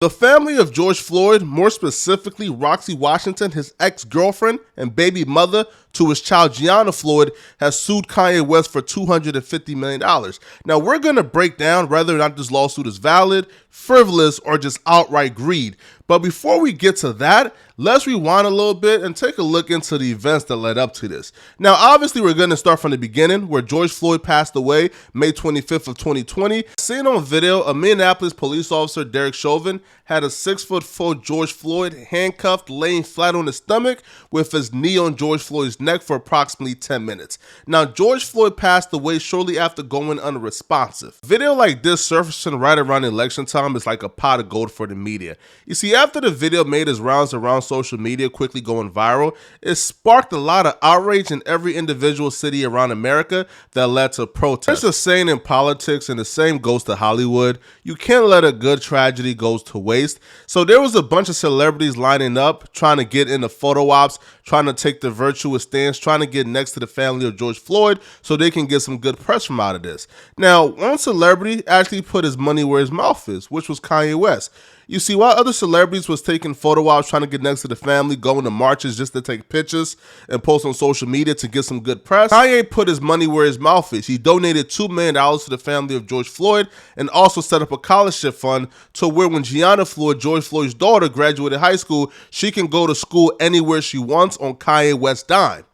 The family of George Floyd, more specifically Roxie Washington, his ex-girlfriend and baby mother to his child Gianna Floyd, has sued Kanye West for $250 million. Now, we're going to break down whether or not this lawsuit is valid, frivolous, or just outright greed. But before we get to that, let's rewind a little bit and take a look into the events that led up to this. Now, obviously, we're going to start from the beginning, where George Floyd passed away May 25th of 2020. Seen on video, a Minneapolis police officer, Derek Chauvin, had a 6'4" George Floyd handcuffed, laying flat on his stomach with his knee on George Floyd's neck for approximately 10 minutes. Now, George Floyd passed away shortly after going unresponsive. Video like this surfacing right around election time is like a pot of gold for the media. You see, after the video made its rounds around social media, quickly going viral, it sparked a lot of outrage in every individual city around America that led to protests. There's a saying in politics, and the same goes to Hollywood: you can't let a good tragedy go to waste. So there was a bunch of celebrities lining up, trying to get into photo ops, trying to take the virtuous stance, trying to get next to the family of George Floyd so they can get some good press from out of this. Now, one celebrity actually put his money where his mouth is, which was Kanye West. You see, while other celebrities was taking photo ops, trying to get next to the family, going to marches just to take pictures and post on social media to get some good press, Kanye put his money where his mouth is. He donated $2 million to the family of George Floyd and also set up a scholarship fund to where when Gianna Floyd, George Floyd's daughter, graduated high school, she can go to school anywhere she wants on Kanye West's dime.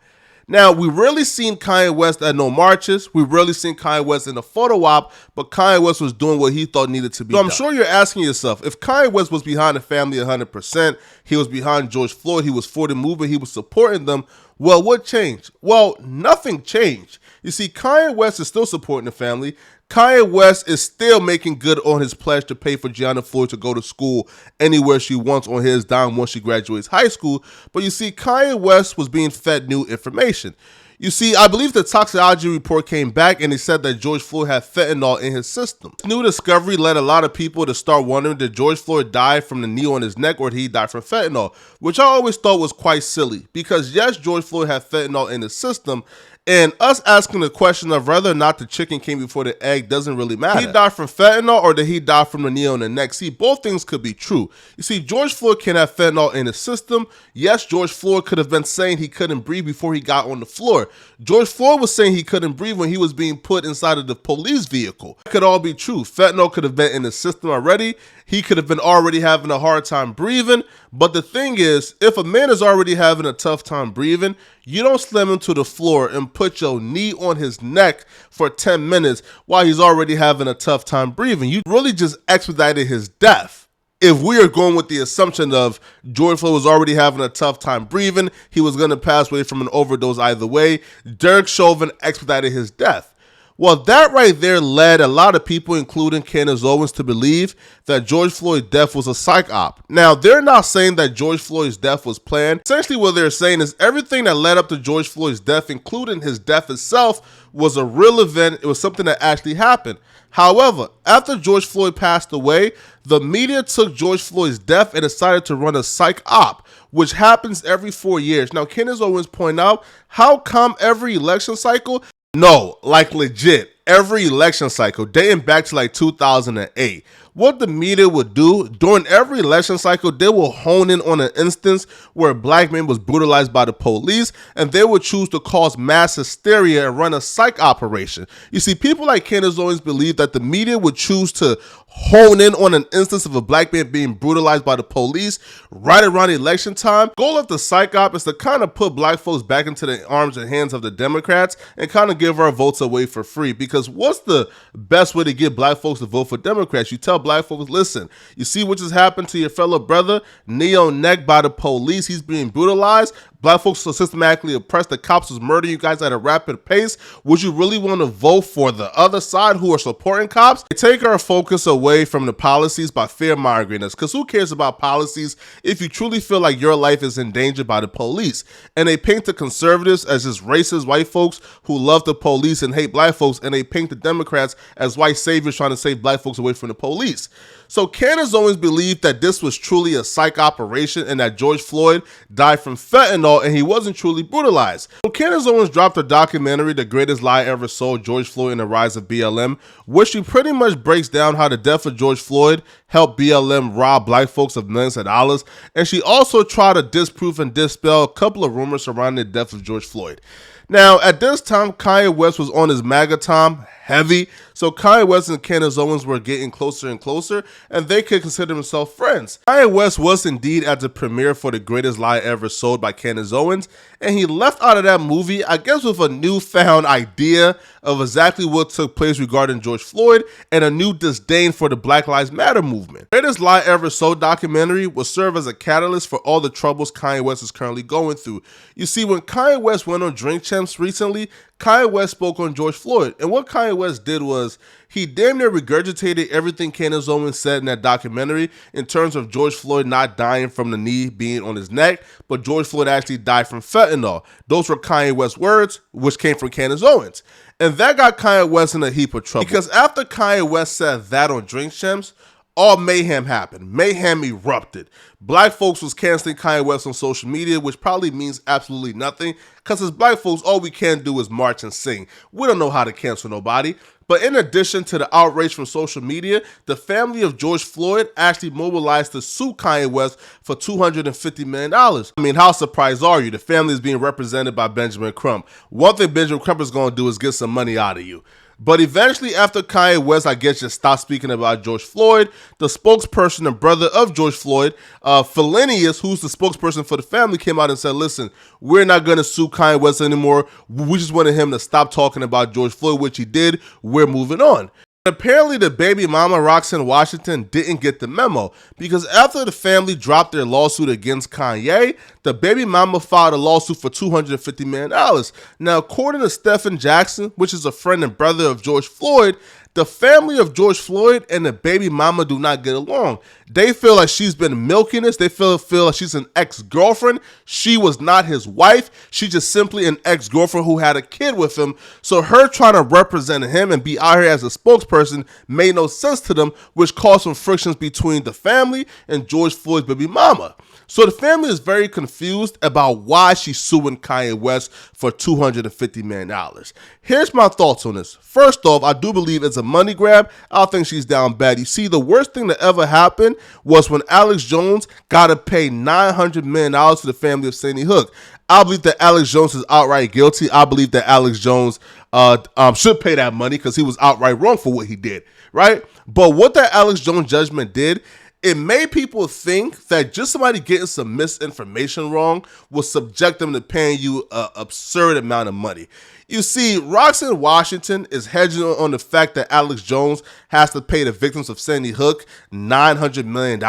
Now, we rarely seen Kanye West at no marches. We rarely seen Kanye West in a photo op, but Kanye West was doing what he thought needed to be done. I'm sure you're asking yourself, if Kanye West was behind the family 100%, he was behind George Floyd, he was for the movement, he was supporting them, well, what changed? Well, nothing changed. You see, Kanye West is still supporting the family. Kanye West is still making good on his pledge to pay for Gianna Floyd to go to school anywhere she wants on his dime once she graduates high school. But you see, Kanye West was being fed new information. You see, I believe the toxicology report came back and it said that George Floyd had fentanyl in his system. This new discovery led a lot of people to start wondering, did George Floyd die from the knee on his neck or did he die from fentanyl? Which I always thought was quite silly, because yes, George Floyd had fentanyl in his system, and us asking the question of whether or not the chicken came before the egg doesn't really matter. Did he die from fentanyl or did he die from the knee on the neck? See, both things could be true. You see, George Floyd can have fentanyl in his system. Yes, George Floyd could have been saying he couldn't breathe before he got on the floor. George Floyd was saying he couldn't breathe when he was being put inside of the police vehicle. It could all be true. Fentanyl could have been in the system already. He could have been already having a hard time breathing. But the thing is, if a man is already having a tough time breathing, you don't slam him to the floor and put your knee on his neck for 10 minutes while he's already having a tough time breathing. You really just expedited his death. If we are going with the assumption of George Floyd was already having a tough time breathing, he was going to pass away from an overdose either way, Derek Chauvin expedited his death. Well, that right there led a lot of people, including Candace Owens, to believe that George Floyd's death was a psych op. Now, they're not saying that George Floyd's death was planned. Essentially, what they're saying is everything that led up to George Floyd's death, including his death itself, was a real event. It was something that actually happened. However, after George Floyd passed away, the media took George Floyd's death and decided to run a psych op, which happens every 4 years. Now, Candace Owens point out, how come every election cycle? No, like legit, every election cycle, dating back to like 2008. What the media would do during every election cycle, they will hone in on an instance where a black man was brutalized by the police, and they would choose to cause mass hysteria and run a psych operation. You see, people like Candace Owens believe that the media would choose to hone in on an instance of a black man being brutalized by the police right around election time. The goal of the psych op is to kind of put black folks back into the arms and hands of the Democrats and kind of give our votes away for free. Because what's the best way to get black folks to vote for Democrats? You tell black folks, listen, you see what just happened to your fellow brother, knee on neck by the police, he's being brutalized. Black folks are systematically oppressed. The cops was murdering you guys at a rapid pace. Would you really want to vote for the other side who are supporting cops? They take our focus away from the policies by fear-mongering us, because who cares about policies if you truly feel like your life is in danger by the police? And they paint the conservatives as just racist white folks who love the police and hate black folks, and they paint the Democrats as white saviors trying to save black folks away from the police. So Candace Owens believed that this was truly a psych operation and that George Floyd died from fentanyl and he wasn't truly brutalized. So Candace Owens dropped her documentary, The Greatest Lie Ever Sold, George Floyd and the Rise of BLM, which she pretty much breaks down how the death of George Floyd helped BLM rob black folks of millions of dollars, and she also tried to disprove and dispel a couple of rumors surrounding the death of George Floyd. Now, at this time, Kanye West was on his MAGA time, heavy, so Kanye West and Candace Owens were getting closer and closer, and they could consider themselves friends. Kanye West was indeed at the premiere for The Greatest Lie Ever Sold by Candace Owens, and he left out of that movie, I guess, with a newfound idea of exactly what took place regarding George Floyd and a new disdain for the Black Lives Matter movement. The Greatest Lie Ever Sold documentary will serve as a catalyst for all the troubles Kanye West is currently going through. You see, when Kanye West went on Drink Champs recently, Kanye West spoke on George Floyd, and what Kanye West did was he damn near regurgitated everything Candace Owens said in that documentary in terms of George Floyd not dying from the knee being on his neck, but George Floyd actually died from fentanyl. Those were Kanye West's words, which came from Candace Owens. And that got Kanye West in a heap of trouble. Because after Kanye West said that on Drink Champs, all mayhem happened. Mayhem erupted. Black folks was canceling Kanye West on social media, which probably means absolutely nothing, because as black folks, all we can do is march and sing. We don't know how to cancel nobody. But in addition to the outrage from social media, the family of George Floyd actually mobilized to sue Kanye West for $250 million. I mean, how surprised are you? The family is being represented by Benjamin Crump. One thing Benjamin Crump is going to do is get some money out of you. But eventually, after Kanye West, I guess, just stopped speaking about George Floyd, the spokesperson and brother of George Floyd, Fentanyl, who's the spokesperson for the family, came out and said, listen, we're not going to sue Kanye West anymore. We just wanted him to stop talking about George Floyd, which he did. We're moving on. Apparently, the baby mama, Roxie in Washington, didn't get the memo because after the family dropped their lawsuit against Kanye, the baby mama filed a lawsuit for $250 million. Now, according to Stephen Jackson, which is a friend and brother of George Floyd, the family of George Floyd and the baby mama do not get along. They feel like she's been milking this. They feel like she's an ex-girlfriend. She was not his wife. She's just simply an ex-girlfriend who had a kid with him. So her trying to represent him and be out here as a spokesperson made no sense to them, which caused some frictions between the family and George Floyd's baby mama. So the family is very confused about why she's suing Kanye West for $250 million. Here's my thoughts on this. First off, I do believe it's a money grab. I don't think she's down bad. You see, the worst thing that ever happened was when Alex Jones got to pay $900 million to the family of Sandy Hook. I believe that Alex Jones is outright guilty. I believe that Alex Jones should pay that money because he was outright wrong for what he did, right? But what that Alex Jones judgment did, it made people think that just somebody getting some misinformation wrong will subject them to paying you an absurd amount of money. You see, Roxie in Washington is hedging on the fact that Alex Jones has to pay the victims of Sandy Hook $900 million,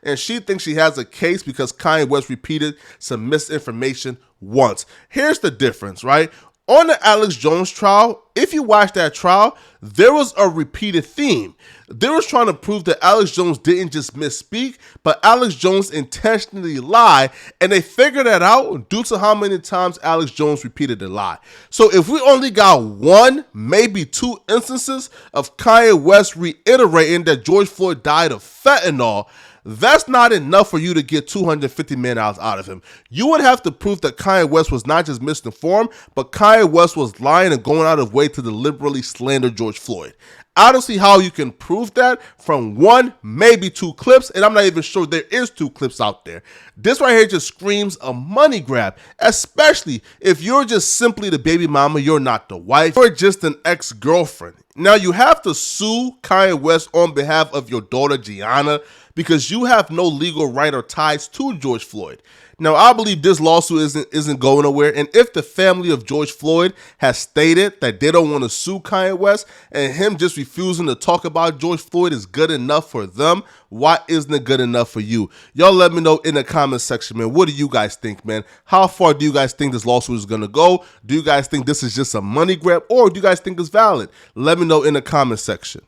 and she thinks she has a case because Kanye West repeated some misinformation once. Here's the difference, right? On the Alex Jones trial, if you watch that trial, there was a repeated theme. They was trying to prove that Alex Jones didn't just misspeak, but Alex Jones intentionally lied, and they figured that out due to how many times Alex Jones repeated the lie. So if we only got one, maybe two instances of Kanye West reiterating that George Floyd died of fentanyl, that's not enough for you to get $250 million out of him. You would have to prove that Kanye West was not just misinformed, but Kanye West was lying and going out of way to deliberately slander George Floyd. I don't see how you can prove that from one, maybe two clips, and I'm not even sure there is two clips out there. This right here just screams a money grab, especially if you're just simply the baby mama, you're not the wife, you're just an ex-girlfriend. Now, you have to sue Kanye West on behalf of your daughter, Gianna, because you have no legal right or ties to George Floyd. Now, I believe this lawsuit isn't going nowhere, and if the family of George Floyd has stated that they don't want to sue Kanye West, and him just refusing to talk about George Floyd is good enough for them, why isn't it good enough for you? Y'all let me know in the comment section, man. What do you guys think, man? How far do you guys think this lawsuit is going to go? Do you guys think this is just a money grab, or do you guys think it's valid? Let me know in the comment section.